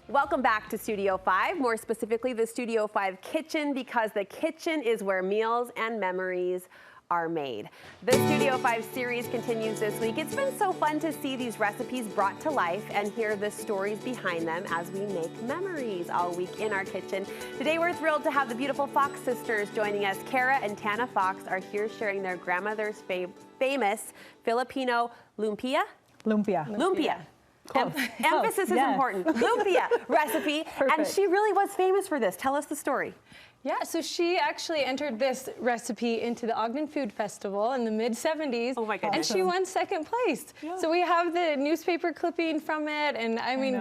Welcome back to Studio 5, more specifically the Studio 5 kitchen, because the kitchen is where meals and memories are made. The Studio 5 series continues this week. It's been so fun to see these recipes brought to life and hear the stories behind them as we make memories all week in our kitchen. Today we're thrilled to have the beautiful Fox sisters joining us. Kara and Tana Fox are here sharing their grandmother's famous Filipino lumpia? Lumpia. Emphasis is important. Lumpia recipe. Perfect. And she really was famous for this. Tell us the story. Yeah, so she actually entered this recipe into the Ogden Food Festival in the mid-70s. Oh my goodness. And she won second place. Yeah. So we have the newspaper clipping from it, and I mean,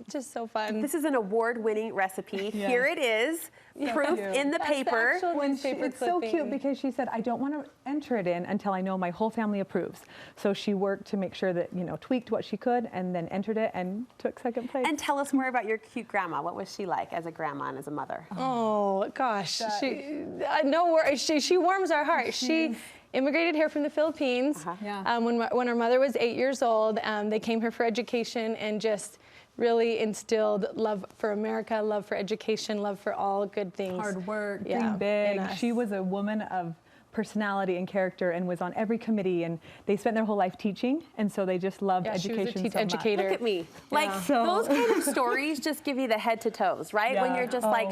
just so fun. This is an award-winning recipe. Yeah. Here it is. Proof in the paper. It's so cute because she said, I don't want to enter it in until I know my whole family approves. So she worked to make sure that, tweaked what she could and then entered it and took second place. And tell us more about your cute grandma. What was she like as a grandma and as a mother? Oh, gosh. No worries. She warms our heart. She immigrated here from the Philippines. When our mother was 8 years old, they came here for education and just really instilled love for America, love for education, love for all good things. Hard work, dream big. She was a woman of personality and character and was on every committee, and they spent their whole life teaching, and so they just loved education she was a educator. Look at me. Like, those kind of stories just give you the head to toes, right? Yeah. When you're just like,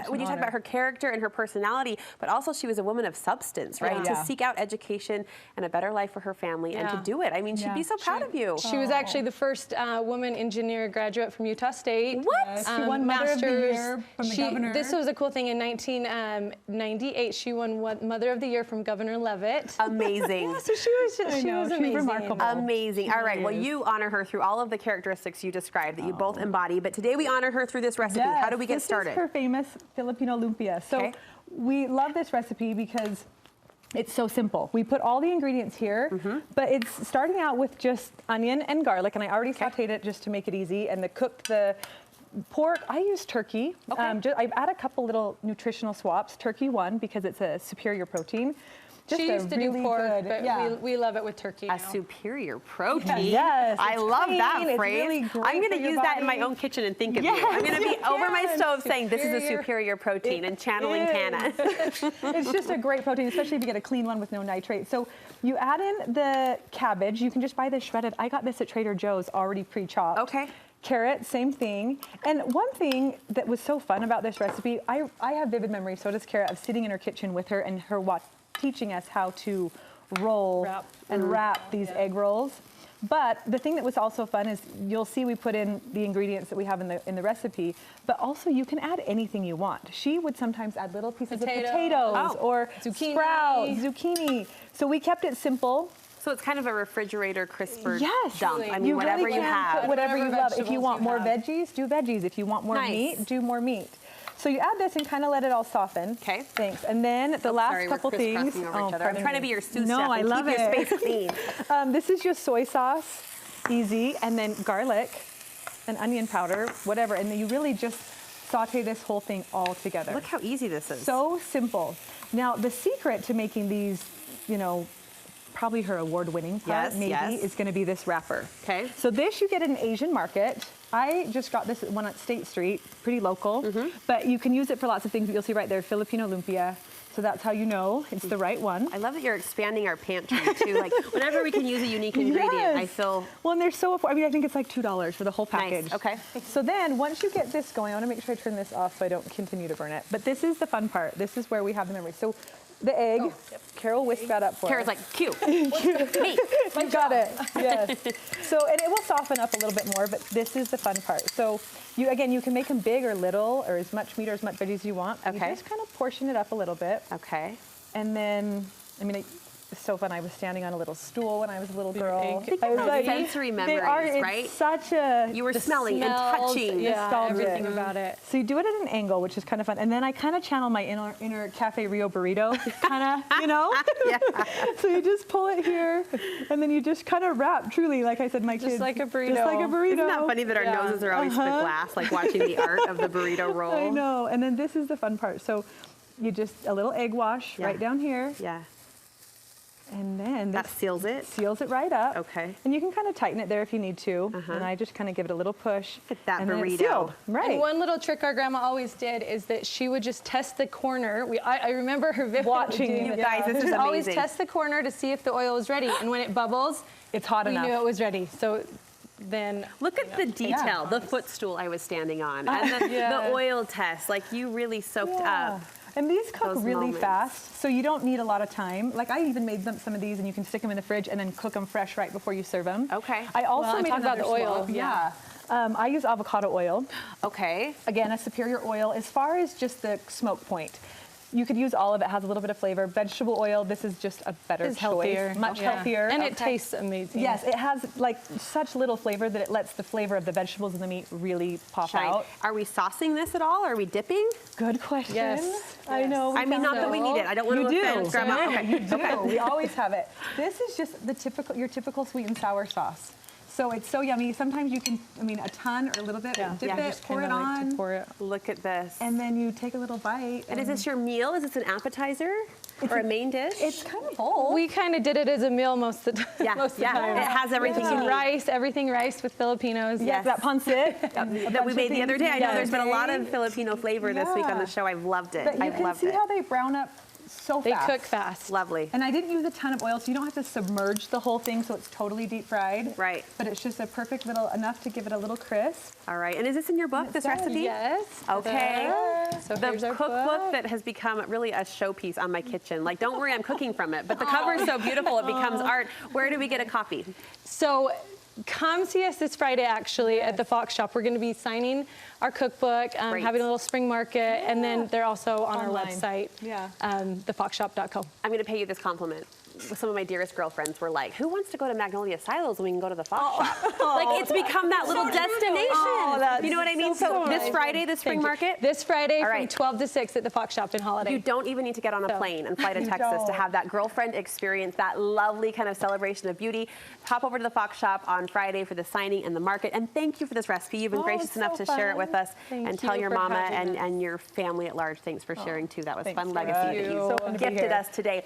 when you talk about her character and her personality, but also she was a woman of substance, right? To seek out education and a better life for her family and to do it. I mean, she'd be so proud of you. She was actually the first woman engineer graduate from Utah State. What? She won Mother of the Year from the governor. This was a cool thing. In 1998, she won Mother of the Year from Governor Levitt. Amazing. So she was amazing. Remarkable. Amazing. All right. Well, you honor her through all of the characteristics you described that you both embody, but today we honor her through this recipe. How do we get started? This is her famous Filipino lumpia. So we love this recipe because it's so simple. We put all the ingredients here, but it's starting out with just onion and garlic, and I already sauteed it just to make it easy, and cooked the pork. I use turkey. I've added a couple little nutritional swaps. Turkey won because it's a superior protein. She used to do pork, but we love it with turkey now. A superior protein? Yes. I love that phrase. Really I'm going to use that in my own kitchen and think of you. I'm going to be over my stove saying this is a superior protein and channeling Tana. It's just a great protein, especially if you get a clean one with no nitrate. So you add in the cabbage. You can just buy this shredded. I got this at Trader Joe's already pre-chopped. Okay. Carrot, same thing. And one thing that was so fun about this recipe, I have vivid memories, so does Kara, of sitting in her kitchen with her and her teaching us how to roll and wrap these egg rolls. But the thing that was also fun is you'll see we put in the ingredients that we have in the recipe, but also you can add anything you want. She would sometimes add little pieces of potatoes or sprouts, zucchini. So we kept it simple. So it's kind of a refrigerator crisper dump. Really. I mean, whatever you have. Put whatever you love. If you want more veggies, do veggies. If you want more meat, do more meat. So you add this and kind of let it all soften. Okay. Thanks. And then the last couple things. I'm trying to be your sous chef I love keep your space clean. This is just soy sauce, easy, and then garlic and onion powder, whatever. And then you really just saute this whole thing all together. Look how easy this is. So simple. Now, the secret to making these, probably her award-winning part, is going to be this wrapper. Okay. So this you get at an Asian market. I just got this one at State Street, pretty local, but you can use it for lots of things. But you'll see right there, Filipino lumpia. So that's how you know it's the right one. I love that you're expanding our pantry too. Like whenever we can use a unique ingredient, I feel. Well, and they're so affordable. I mean, I think it's like $2 for the whole package. Nice. Okay. So then once you get this going, I want to make sure I turn this off so I don't continue to burn it. But this is the fun part. This is where we have the memory. So the egg, Carol whisked that up for us. Carol's like, cute. Me. You got it. Yes. So, and it will soften up a little bit more, but this is the fun part. So you can make them big or little or as much meat or as much veggies as you want. Okay. You just kind of portion it up a little bit. Okay. And then, it's so fun. I was standing on a little stool when I was a little girl. I was like, sensory memories, right? It's such a... You were smelling and touching. Everything about it. So you do it at an angle, which is kind of fun. And then I kind of channel my inner Cafe Rio burrito, kind of, So you just pull it here, and then you just kind of wrap, truly, like I said, my kids. Just like a burrito. Just like a burrito. Isn't that funny that our noses are always to the glass, like watching the art of the burrito roll? I know. And then this is the fun part. So you just, a little egg wash right down here. Yeah. And then That seals it? Seals it right up. Okay. And you can kind of tighten it there if you need to. And I just kind of give it a little push. Look at that and then it's burrito. sealed. Right. And one little trick our grandma always did is that she would just test the corner. I remember her vividly Watching doing you this. guys, this She is would always amazing. test the corner to see if the oil was ready. And when it bubbles, It's hot we enough. knew it was ready. So then Look at the detail, the footstool I was standing on, and the oil test. Like you really soaked up. And these cook those really moments. fast, so you don't need a lot of time. Like I even made some of these, and you can stick them in the fridge and then cook them fresh right before you serve them. Okay. I also Well, made talk about another the oil. swirl. Yeah. I use avocado oil. Okay. Again, a superior oil. As far as just the smoke point, you could use olive. It has a little bit of flavor. Vegetable oil. This is just a better it's choice. healthier. Much Yeah. healthier. And it tastes amazing. Yes, it has like such little flavor that it lets the flavor of the vegetables and the meat really pop Shine. out. Are we saucing this at all? Are we dipping? Good question. Yes. I know. I mean, not that we need it. I don't want You to do. offend Grandma. Okay. You do. We always have it. This is just your typical sweet and sour sauce. So it's so yummy. Sometimes you can, a ton or a little bit, dip Yeah, it, just pour it Kinda like to on, pour it. Look at this. and then you take a little bite. And is this your meal? Is this an appetizer or a main dish? It's kind of bold. We kind of did it as a meal most of the time. yeah, Most of the yeah. time. It has everything you need. Rice, everything rice with Filipinos. Yes. That pancit That we made the other day. I know Yeah. there's been a lot of Filipino flavor this week on the Yeah. show. I've loved it. But you I've can loved see it. how they brown up so They fast. cook fast. Lovely. And I didn't use a ton of oil, so you don't have to submerge the whole thing so it's totally deep fried. Right. But it's just a perfect little, enough to give it a little crisp. All right. And is this in your book, this does, recipe? Yes. Okay. So The here's our cookbook book. that has become really a showpiece on my kitchen. Like, don't worry, I'm cooking from it. But the cover is so beautiful, it becomes art. Where do we get a copy? So come see us this Friday, actually, at the Fox Shop. We're going to be signing our cookbook, Great. having a little spring market, and then they're also on our Online. website, Yeah. thefoxshop.co. I'm going to pay you this compliment. Some of my dearest girlfriends were like, who wants to go to Magnolia Silos when we can go to the Fox Shop? Like, it's become that little destination. that's You know what I mean? So this nice. Friday, the spring Thank you. market, This Friday All from right. 12 to 6 at the Fox Shop in Holiday. you don't even need to get on a So- plane and fly to You Texas to don't. have that girlfriend experience, that lovely kind of celebration of beauty. Hop over to the Fox Shop on Friday for the signing and the market. And thank you for this recipe. You've been Oh, gracious it's enough so to share it fun. with us Thank and tell you your for mama having us. and your family at large. Thanks for sharing too. That was Thanks, fun Sarah. legacy that Thank you you. So fun to be gifted here. us today.